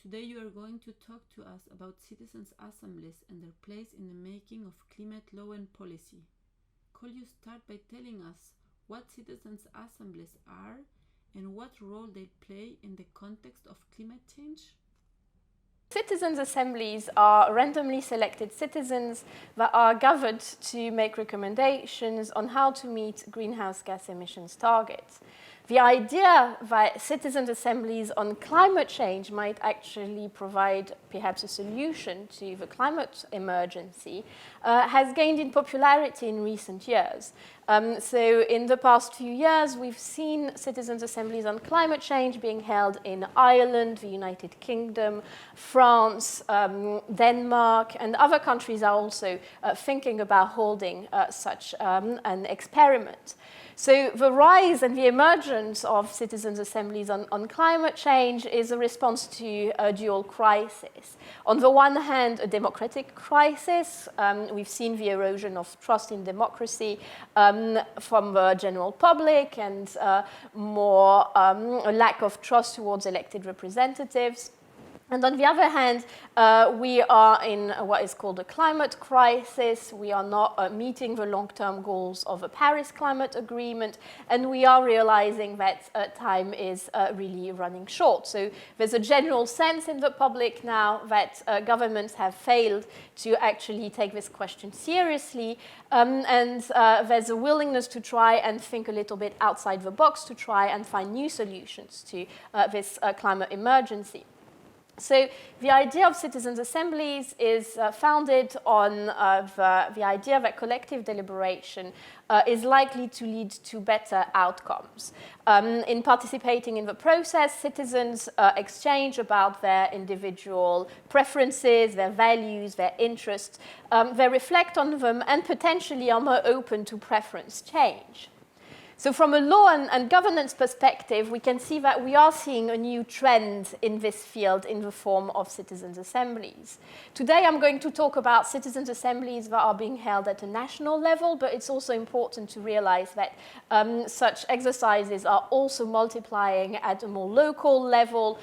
Today you are going to talk to us about citizens' assemblies and their place in the making of climate law and policy. Could you start by telling us what citizens' assemblies are and what role they play in the context of climate change? Citizens' assemblies are randomly selected citizens that are gathered to make recommendations on how to meet greenhouse gas emissions targets. The idea that citizens' assemblies on climate change might actually provide perhaps a solution to the climate emergency has gained in popularity in recent years. So in the past few years, we've seen citizens' assemblies on climate change being held in Ireland, the United Kingdom, France, Denmark, and other countries are also thinking about holding such an experiment. So the rise and the emergence of citizens' assemblies on climate change is a response to a dual crisis. On the one hand, a democratic crisis. We've seen the erosion of trust in democracy from the general public and more a lack of trust towards elected representatives. And on the other hand, we are in what is called a climate crisis. We are not meeting the long-term goals of the Paris Climate Agreement, and we are realizing that time is really running short. So there's a general sense in the public now that governments have failed to actually take this question seriously, and there's a willingness to try and think a little bit outside the box to try and find new solutions to this climate emergency. So the idea of citizens' assemblies is founded on the idea that collective deliberation is likely to lead to better outcomes. In participating in the process, citizens exchange about their individual preferences, their values, their interests. They reflect on them and potentially are more open to preference change. So from a law and governance perspective, we can see that we are seeing a new trend in this field in the form of citizens' assemblies. Today, I'm going to talk about citizens' assemblies that are being held at a national level, but it's also important to realize that such exercises are also multiplying at a more local level,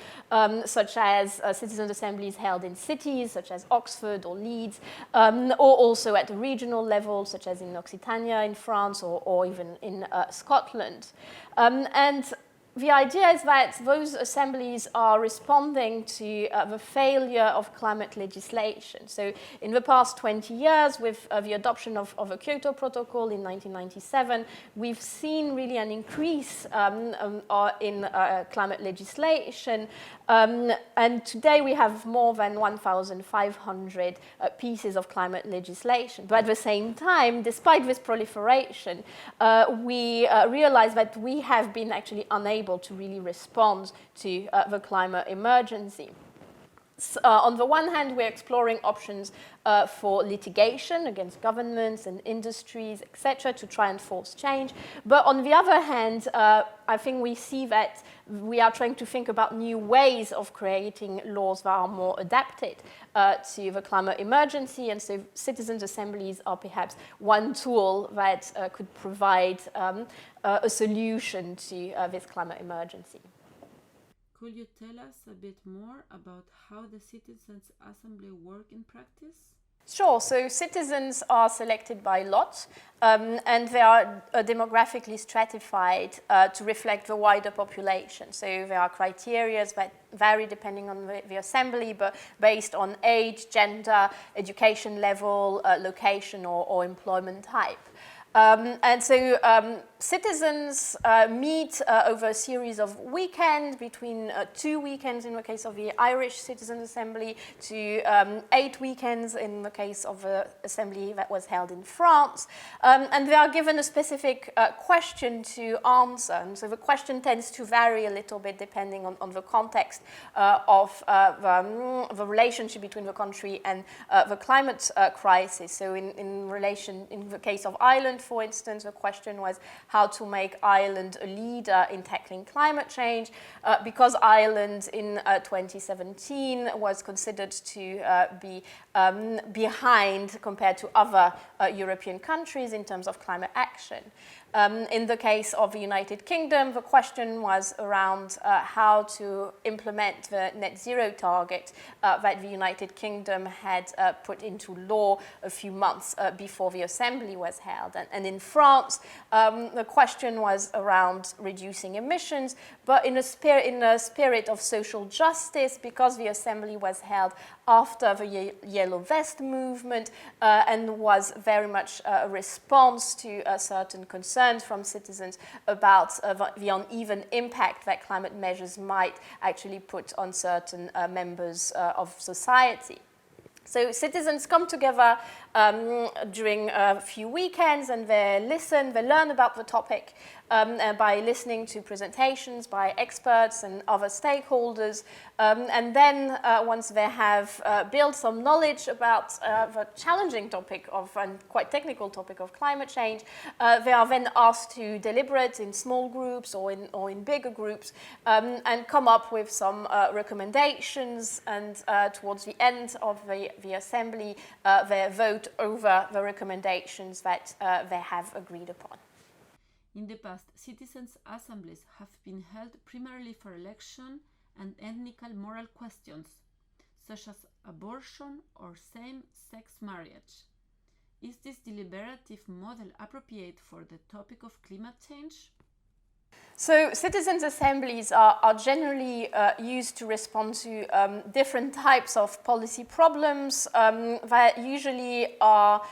such as citizens' assemblies held in cities, such as Oxford or Leeds, or also at a regional level, such as in Occitania in France or even in Scotland. And the idea is that those assemblies are responding to the failure of climate legislation. So in the past 20 years, with the adoption of a Kyoto Protocol in 1997, we've seen really an increase in climate legislation. And today we have more than 1,500 pieces of climate legislation. But at the same time, despite this proliferation, we realize that we have been actually unable to really respond to the climate emergency. On the one hand, we're exploring options for litigation against governments and industries, etc., to try and force change. But on the other hand, I think we see that we are trying to think about new ways of creating laws that are more adapted to the climate emergency. And so citizens' assemblies are perhaps one tool that could provide a solution to this climate emergency. Could you tell us a bit more about how the Citizens' Assembly work in practice? Sure. So citizens are selected by lot, and they are demographically stratified to reflect the wider population. So there are criteria that vary depending on the assembly, but based on age, gender, education level, location, or employment type. And so citizens meet over a series of weekends, between 2 weekends in the case of the Irish Citizens Assembly to 8 weekends in the case of the assembly that was held in France. And they are given a specific question to answer. And so the question tends to vary a little bit depending on the context of the relationship between the country and the climate crisis. So in the case of Ireland, for instance, the question was how to make Ireland a leader in tackling climate change, because Ireland in 2017 was considered to be behind compared to other European countries in terms of climate action. In the case of the United Kingdom, the question was around how to implement the net zero target that the United Kingdom had put into law a few months before the Assembly was held. And in France, the question was around reducing emissions, but in a spirit of social justice, because the Assembly was held after the Yellow Vest movement and was very much a response to certain concerns from citizens about the uneven impact that climate measures might actually put on certain members of society. So citizens come together during a few weekends and they learn about the topic by listening to presentations by experts and other stakeholders. And then once they have built some knowledge about the challenging topic and quite technical topic of climate change, they are then asked to deliberate in small groups or in bigger groups and come up with some recommendations. And towards the end of the assembly, they vote over the recommendations that they have agreed upon. In the past, citizens' assemblies have been held primarily for election and ethnical moral questions, such as abortion or same-sex marriage. Is this deliberative model appropriate for the topic of climate change? So citizens' assemblies are generally used to respond to different types of policy problems that usually are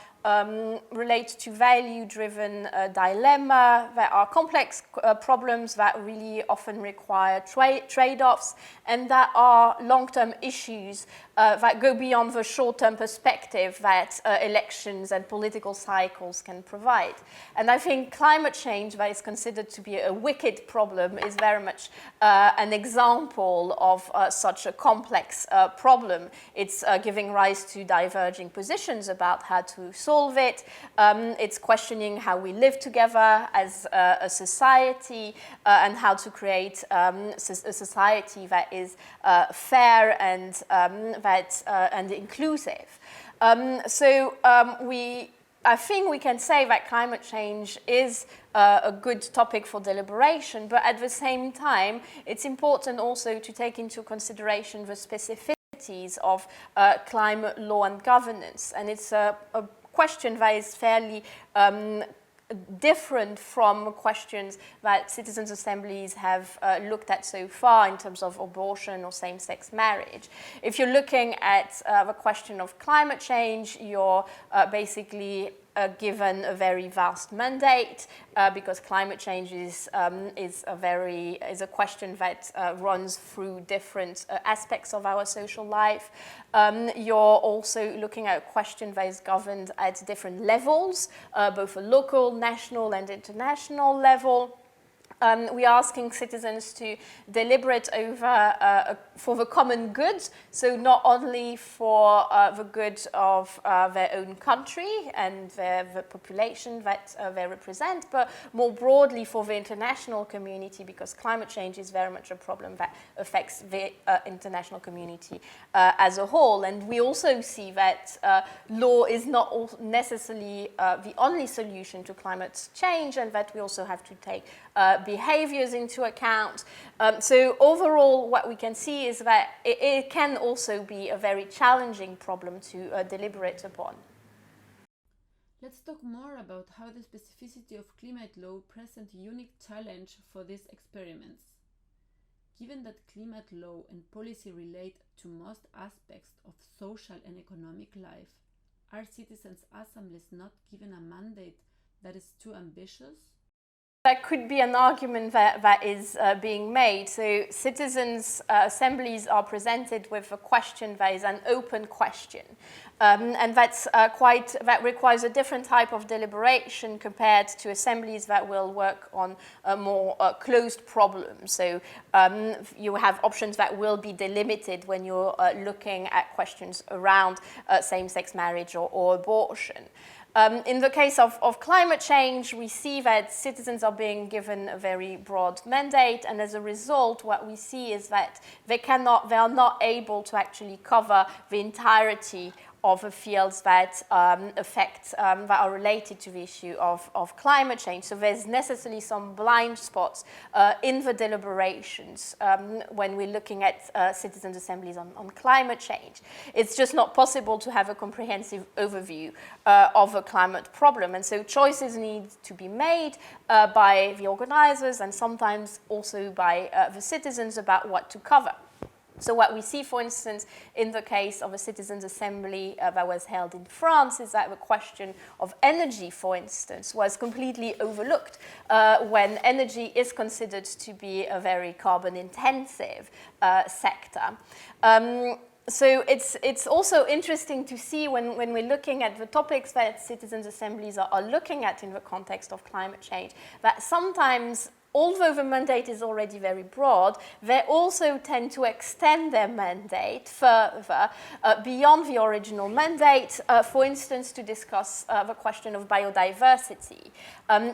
relate to value-driven dilemma. There are complex problems that really often require trade-offs, and that are long-term issues that go beyond the short-term perspective that elections and political cycles can provide. And I think climate change, that is considered to be a wicked problem, is very much an example of such a complex problem. It's giving rise to diverging positions about how to solve it. It's questioning how we live together as a society and how to create a society that is fair and inclusive. I think we can say that climate change is a good topic for deliberation, but at the same time, it's important also to take into consideration the specificities of climate law and governance. And it's a question that is fairly different from questions that citizens' assemblies have looked at so far in terms of abortion or same-sex marriage. If you're looking at the question of climate change, you're basically given a very vast mandate because climate change is a question that runs through different aspects of our social life. You're also looking at a question that is governed at different levels, both a local, national, and international level. We are asking citizens to deliberate over for the common good, so not only for the good of their own country and the population that they represent, but more broadly for the international community, because climate change is very much a problem that affects the international community as a whole. And we also see that law is not necessarily the only solution to climate change, and that we also have to take behaviors into account. So overall, what we can see is that it can also be a very challenging problem to deliberate upon. Let's talk more about how the specificity of climate law presents a unique challenge for these experiments. Given that climate law and policy relate to most aspects of social and economic life, are citizens' assemblies not given a mandate that is too ambitious? That could be an argument that is being made. So citizens' assemblies are presented with a question that is an open question. And that requires a different type of deliberation compared to assemblies that will work on a more closed problem. So you have options that will be delimited when you're looking at questions around same-sex marriage or abortion. In the case of climate change, we see that citizens are being given a very broad mandate, and as a result, what we see is that they are not able to actually cover the entirety of the fields that that are related to the issue of climate change. So there's necessarily some blind spots in the deliberations when we're looking at citizens' assemblies on climate change. It's just not possible to have a comprehensive overview of a climate problem. And so choices need to be made by the organizers and sometimes also by the citizens about what to cover. So what we see, for instance, in the case of a citizens' assembly that was held in France is that the question of energy, for instance, was completely overlooked when energy is considered to be a very carbon-intensive sector. So it's also interesting to see when we're looking at the topics that citizens' assemblies are looking at in the context of climate change, that sometimes, although the mandate is already very broad, they also tend to extend their mandate further beyond the original mandate, for instance, to discuss the question of biodiversity,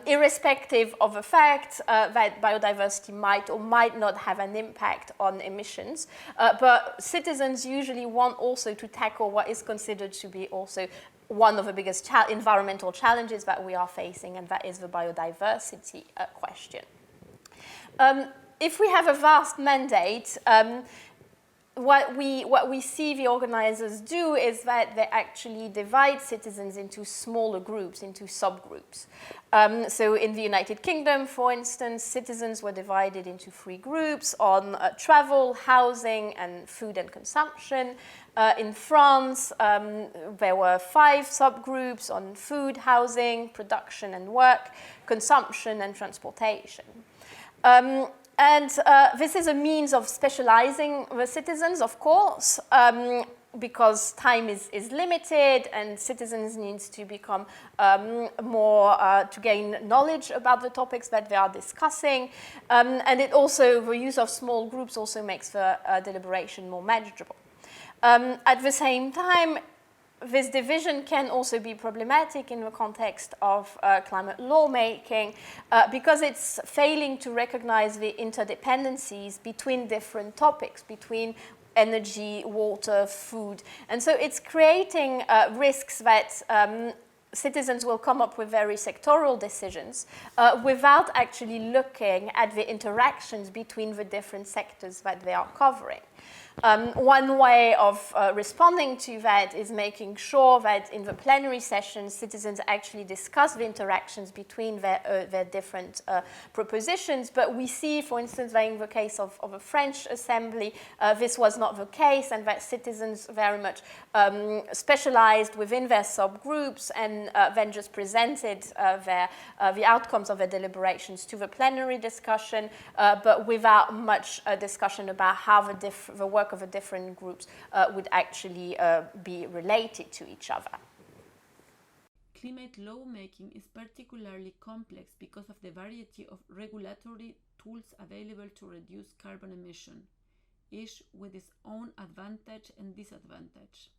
irrespective of the fact that biodiversity might or might not have an impact on emissions. But citizens usually want also to tackle what is considered to be also one of the biggest environmental challenges that we are facing, and that is the biodiversity question. If we have a vast mandate, what we see the organizers do is that they actually divide citizens into smaller groups, into subgroups. So in the United Kingdom, for instance, citizens were divided into 3 groups on travel, housing, and food and consumption. In France, there were 5 subgroups on food, housing, production and work, consumption, and transportation. This is a means of specializing the citizens, of course, because time is limited and citizens need to become to gain knowledge about the topics that they are discussing. And it also, the use of small groups also makes the deliberation more manageable. At the same time, this division can also be problematic in the context of climate lawmaking because it's failing to recognize the interdependencies between different topics, between energy, water, food. And so it's creating risks that citizens will come up with very sectoral decisions without actually looking at the interactions between the different sectors that they are covering. One way of responding to that is making sure that in the plenary sessions, citizens actually discuss the interactions between their different propositions. But we see, for instance, that in the case of a French assembly, this was not the case, and that citizens very much specialized within their subgroups and then just presented the outcomes of their deliberations to the plenary discussion, but without much discussion about how the work of the different groups would actually be related to each other. Climate lawmaking is particularly complex because of the variety of regulatory tools available to reduce carbon emission, each with its own advantage and disadvantage.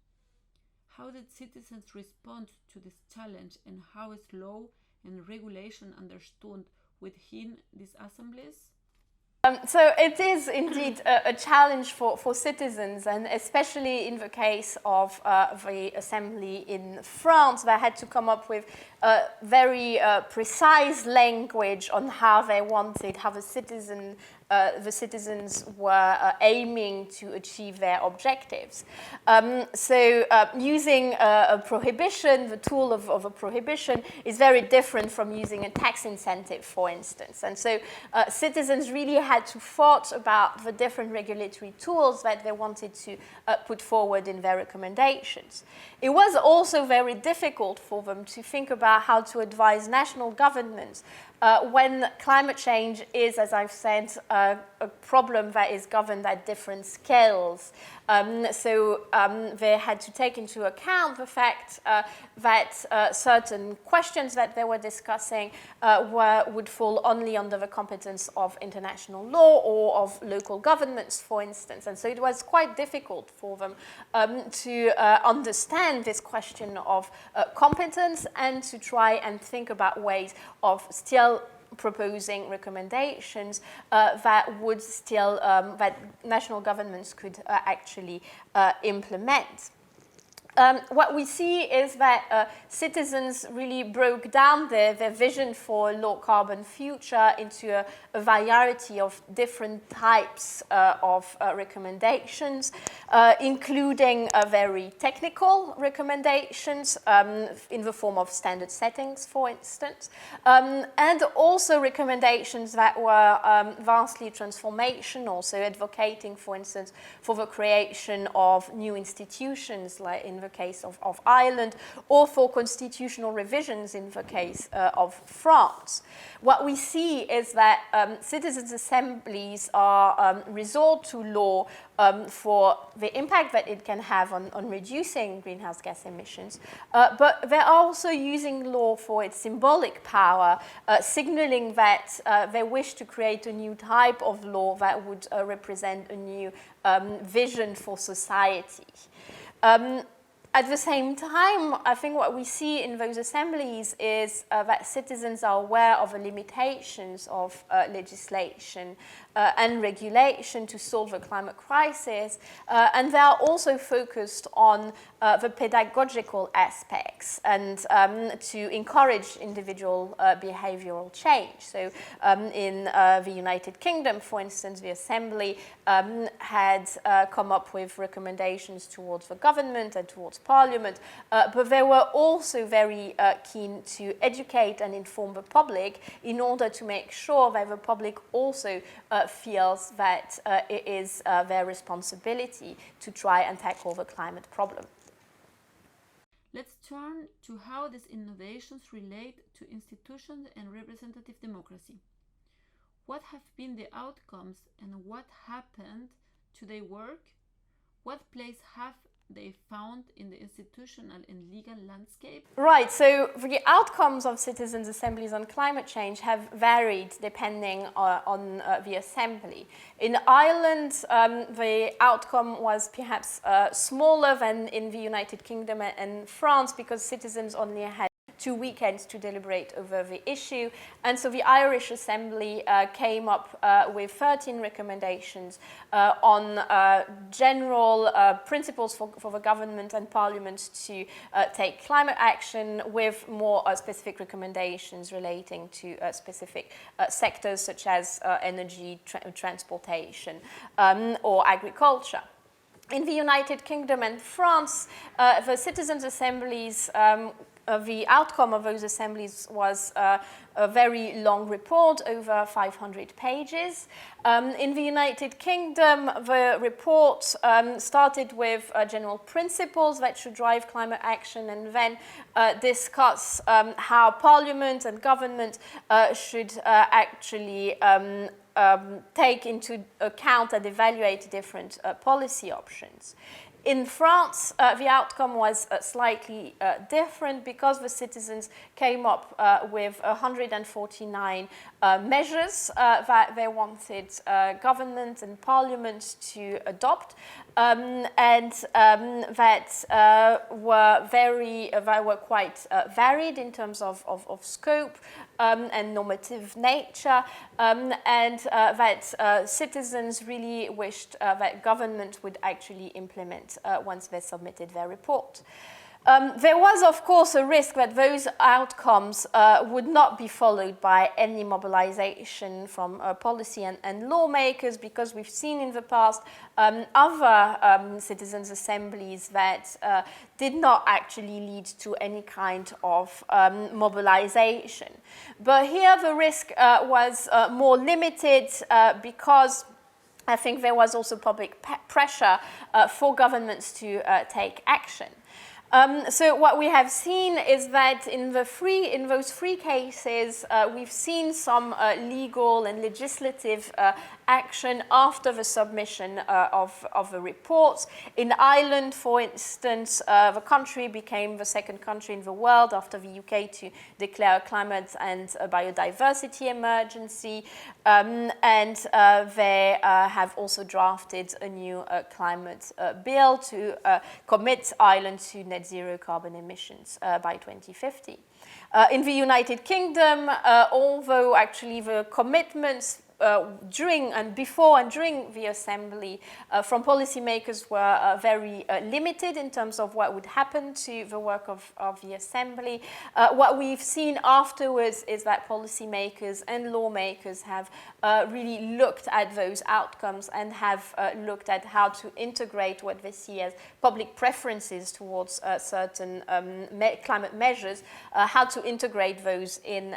How did citizens respond to this challenge, and how is law and regulation understood within these assemblies? So it is indeed a challenge for citizens, and especially in the case of the assembly in France, they had to come up with very precise language on how they wanted, how the citizens were aiming to achieve their objectives. Using a prohibition, the tool of a prohibition, is very different from using a tax incentive, for instance. And so citizens really had to thought about the different regulatory tools that they wanted to put forward in their recommendations. It was also very difficult for them to think about how to advise national governments when climate change is, as I've said, a problem that is governed at different scales. So they had to take into account the fact that certain questions that they were discussing would fall only under the competence of international law or of local governments, for instance. And so it was quite difficult for them to understand this question of competence and to try and think about ways of still proposing recommendations that would still, that national governments could actually implement. What we see is that citizens really broke down their vision for a low-carbon future into a variety of different types of recommendations, including very technical recommendations in the form of standard settings, for instance, and also recommendations that were vastly transformational, so advocating, for instance, for the creation of new institutions, like in the case of Ireland, or for constitutional revisions in the case of France. What we see is that citizens' assemblies are resort to law for the impact that it can have on reducing greenhouse gas emissions, but they're also using law for its symbolic power, signaling that they wish to create a new type of law that would represent a new vision for society. At the same time, I think what we see in those assemblies is that citizens are aware of the limitations of legislation and regulation to solve the climate crisis, and they are also focused on the pedagogical aspects and to encourage individual behavioral change. So in the United Kingdom, for instance, the Assembly had come up with recommendations towards the government and towards Parliament, but they were also very keen to educate and inform the public in order to make sure that the public also feels that it is their responsibility to try and tackle the climate problem. Let's turn to how these innovations relate to institutions and representative democracy. What have been the outcomes and what happened to their work? What place have they found in the institutional and legal landscape? Right, so the outcomes of citizens' assemblies on climate change have varied depending on the assembly. In Ireland, the outcome was perhaps smaller than in the United Kingdom and France because citizens only had 2 weekends to deliberate over the issue. And so the Irish Assembly came up with 13 recommendations on general principles for the government and parliament to take climate action, with more specific recommendations relating to specific sectors such as energy, transportation, or agriculture. In the United Kingdom and France, the citizens' assemblies the outcome of those assemblies was a very long report, over 500 pages. In the United Kingdom, the report started with general principles that should drive climate action and then discuss how Parliament and government should actually take into account and evaluate different policy options. In France, the outcome was slightly different because the citizens came up with 149 measures that they wanted government and parliament to adopt, and that were quite varied in terms of scope and normative nature, and that citizens really wished that government would actually implement once they submitted their report. There was, of course, a risk that those outcomes would not be followed by any mobilization from policy and lawmakers, because we've seen in the past other citizens' assemblies that did not actually lead to any kind of mobilization. But here the risk was more limited because I think there was also public pressure for governments to take action. So what we have seen is that in those three cases, we've seen some legal and legislative action after the submission of the reports. In Ireland, for instance, the country became the second country in the world after the UK to declare a climate and a biodiversity emergency, and they have also drafted a new climate bill to commit Ireland to net zero carbon emissions by 2050. In the United Kingdom, although actually the commitments during and before and during the assembly from policymakers were very limited in terms of what would happen to the work of the assembly. What we've seen afterwards is that policymakers and lawmakers have really looked at those outcomes and have looked at how to integrate what they see as public preferences towards certain climate measures, how to integrate those in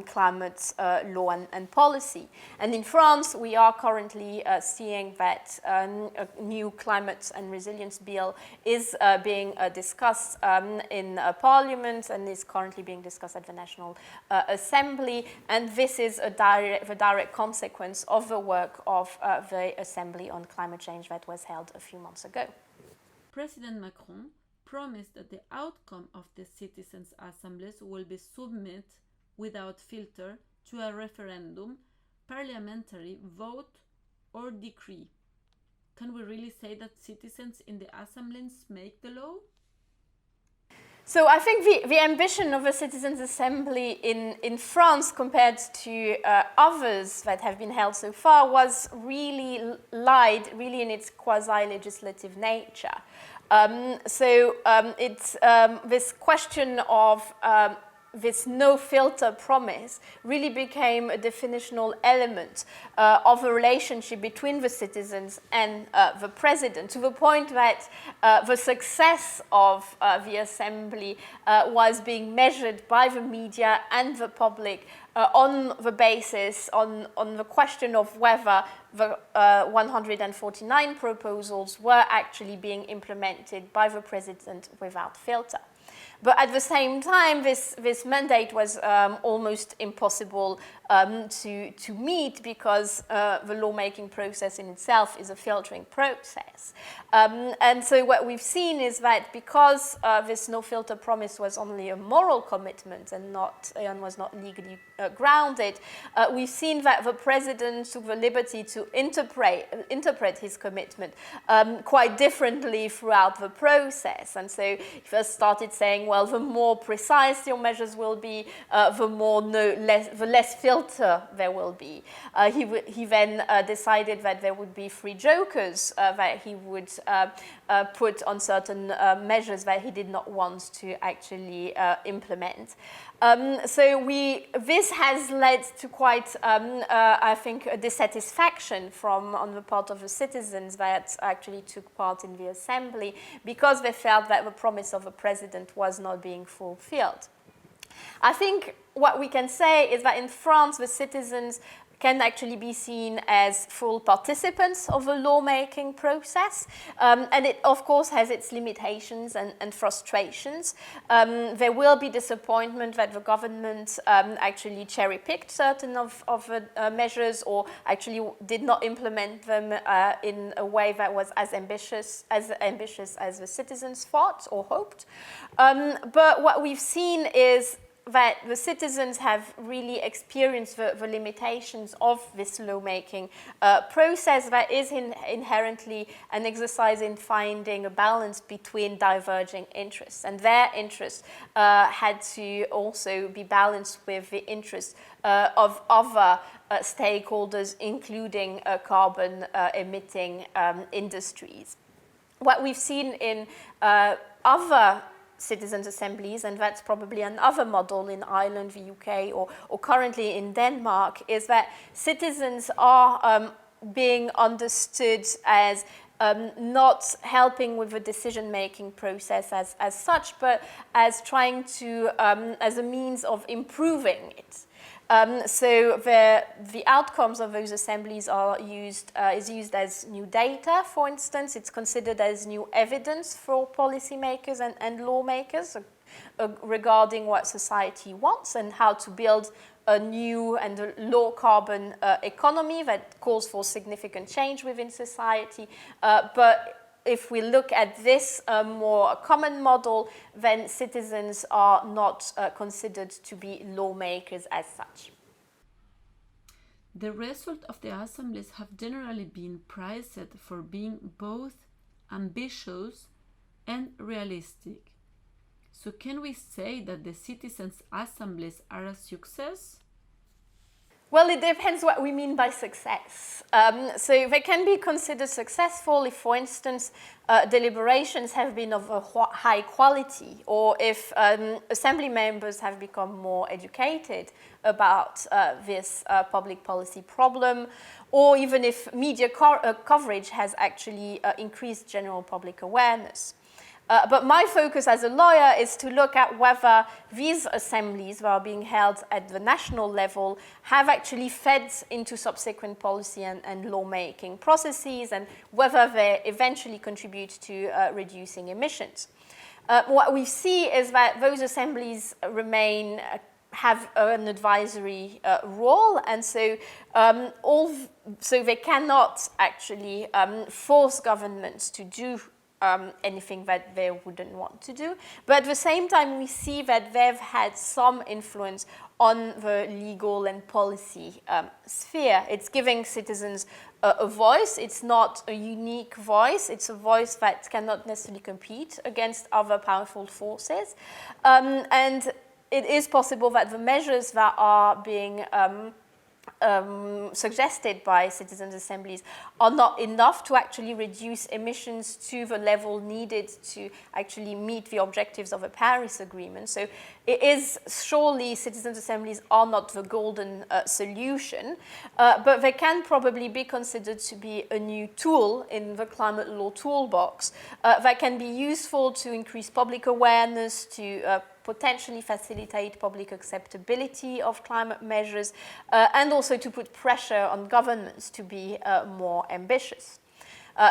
climate law and policy. And in France, we are currently seeing that a new climate and resilience bill is being discussed in Parliament and is currently being discussed at the National Assembly. And this is the direct consequence of the work of the Assembly on Climate Change that was held a few months ago. President Macron promised that the outcome of the Citizens Assemblies will be submitted without filter to a referendum, parliamentary vote or decree. Can we really say that citizens in the assemblies make the law? So I think the ambition of a Citizens Assembly in France compared to others that have been held so far was lied in its quasi-legislative nature. It's this question of this no-filter promise really became a definitional element of a relationship between the citizens and the president, to the point that the success of the assembly was being measured by the media and the public on the basis, on the question of whether the 149 proposals were actually being implemented by the president without filter. But at the same time, this mandate was almost impossible to meet because the lawmaking process in itself is a filtering process. And so what we've seen is that because this no-filter promise was only a moral commitment and was not legally grounded, we've seen that the president took the liberty to interpret his commitment quite differently throughout the process. And so he first started saying, well, the more precise your measures will be, the less filter there will be. He then decided that there would be free jokers that he would put on certain measures that he did not want to actually implement. This has led to quite, I think, a dissatisfaction on the part of the citizens that actually took part in the assembly because they felt that the promise of the president was not being fulfilled. I think what we can say is that in France, the citizens can actually be seen as full participants of the lawmaking process. And it, of course, has its limitations and frustrations. There will be disappointment that the government actually cherry-picked certain of the measures or actually did not implement them in a way that was as ambitious as the citizens thought or hoped. But what we've seen is that the citizens have really experienced the limitations of this lawmaking process that is inherently an exercise in finding a balance between diverging interests. And their interests had to also be balanced with the interests of other stakeholders, including carbon emitting industries. What we've seen in other citizens' assemblies, and that's probably another model in Ireland, the UK, or currently in Denmark, is that citizens are being understood as not helping with the decision-making process as such, but as trying to, as a means of improving it. So the outcomes of those assemblies is used as new data, for instance. It's considered as new evidence for policymakers and lawmakers regarding what society wants and how to build a new and a low carbon economy that calls for significant change within society. But if we look at this more common model, then citizens are not considered to be lawmakers as such. The result of the assemblies have generally been prized for being both ambitious and realistic. So can we say that the citizens' assemblies are a success? Well, it depends what we mean by success. So they can be considered successful if, for instance, deliberations have been of a high quality, or if assembly members have become more educated about this public policy problem, or even if media coverage has actually increased general public awareness. But my focus as a lawyer is to look at whether these assemblies that are being held at the national level have actually fed into subsequent policy and lawmaking processes, and whether they eventually contribute to reducing emissions. What we see is that those assemblies have an advisory role, and so so they cannot actually force governments to do anything that they wouldn't want to do. But at the same time, we see that they've had some influence on the legal and policy sphere. It's giving citizens a voice. It's not a unique voice. It's a voice that cannot necessarily compete against other powerful forces. And it is possible that the measures that are being suggested by citizens' assemblies are not enough to actually reduce emissions to the level needed to actually meet the objectives of the Paris Agreement. So it is surely citizens' assemblies are not the golden solution, but they can probably be considered to be a new tool in the climate law toolbox that can be useful to increase public awareness, to potentially facilitate public acceptability of climate measures, and also to put pressure on governments to be more ambitious.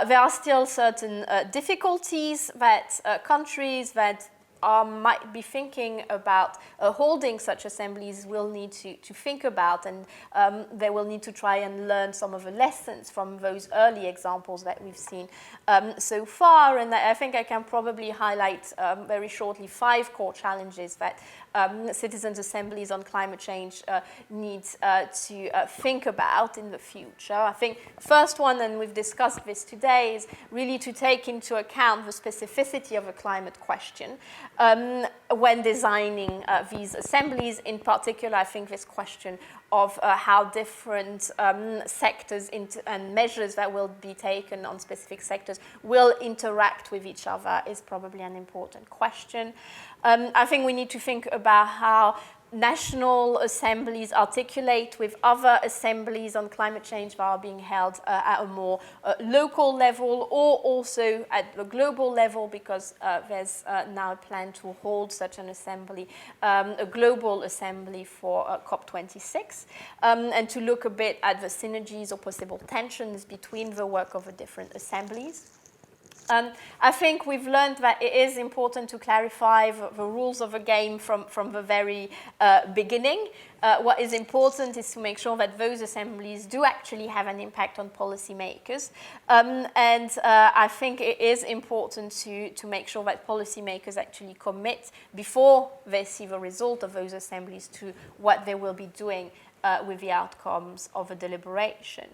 There are still certain difficulties that countries that might be thinking about holding such assemblies will need to think about, and they will need to try and learn some of the lessons from those early examples that we've seen so far. And I think I can probably highlight very shortly 5 core challenges that citizens' assemblies on climate change need to think about in the future. I think first one, and we've discussed this today, is really to take into account the specificity of a climate question when designing these assemblies. In particular, I think this question of how different sectors and measures that will be taken on specific sectors will interact with each other is probably an important question. I think we need to think about how national assemblies articulate with other assemblies on climate change that are being held at a more local level, or also at the global level, because there's now a plan to hold such an assembly, a global assembly for COP26, and to look a bit at the synergies or possible tensions between the work of the different assemblies. I think we've learned that it is important to clarify the rules of the game from the very beginning. What is important is to make sure that those assemblies do actually have an impact on policymakers. And I think it is important to make sure that policymakers actually commit before they see the result of those assemblies to what they will be doing with the outcomes of a deliberation.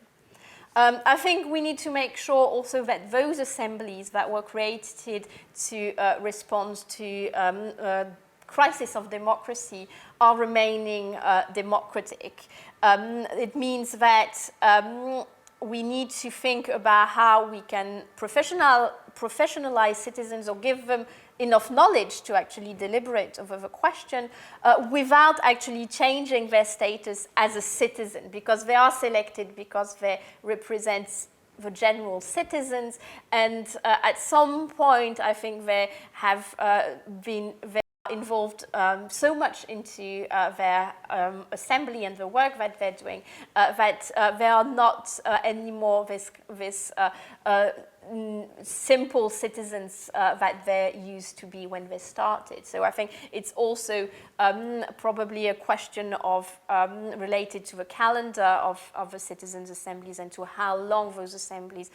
I think we need to make sure also that those assemblies that were created to respond to crisis of democracy are remaining democratic. It means that we need to think about how we can professionalize citizens, or give them enough knowledge to actually deliberate over the question without actually changing their status as a citizen, because they are selected because they represent the general citizens, and at some point I think they have been involved so much into their assembly and the work that they're doing that they are not anymore this simple citizens that they used to be when they started. So I think it's also probably a question of related to the calendar of the citizens' assemblies and to how long those assemblies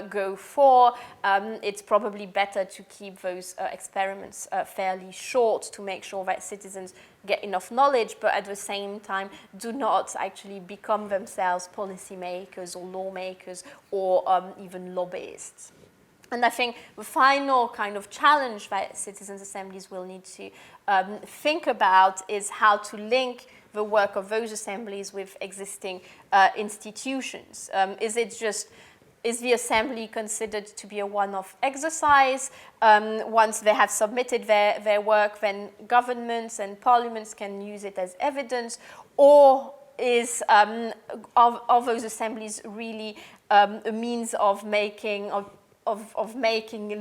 go for. It's probably better to keep those experiments fairly short to make sure that citizens get enough knowledge, but at the same time do not actually become themselves policymakers or lawmakers or even lobbyists. And I think the final kind of challenge that citizens' assemblies will need to think about is how to link the work of those assemblies with existing institutions. Is the assembly considered to be a one-off exercise? Once they have submitted their work, then governments and parliaments can use it as evidence? Or are those assemblies really a means of making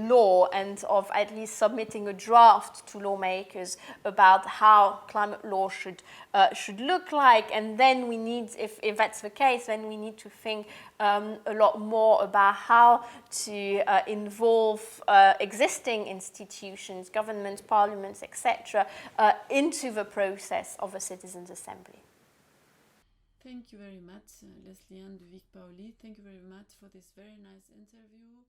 law and of at least submitting a draft to lawmakers about how climate law should look like? And then we need, if that's the case, then we need to think a lot more about how to involve existing institutions, governments, parliaments, etc., into the process of a citizens' assembly. Thank you very much, Leslie-Anne Duvic-Paoli. Thank you very much for this very nice interview.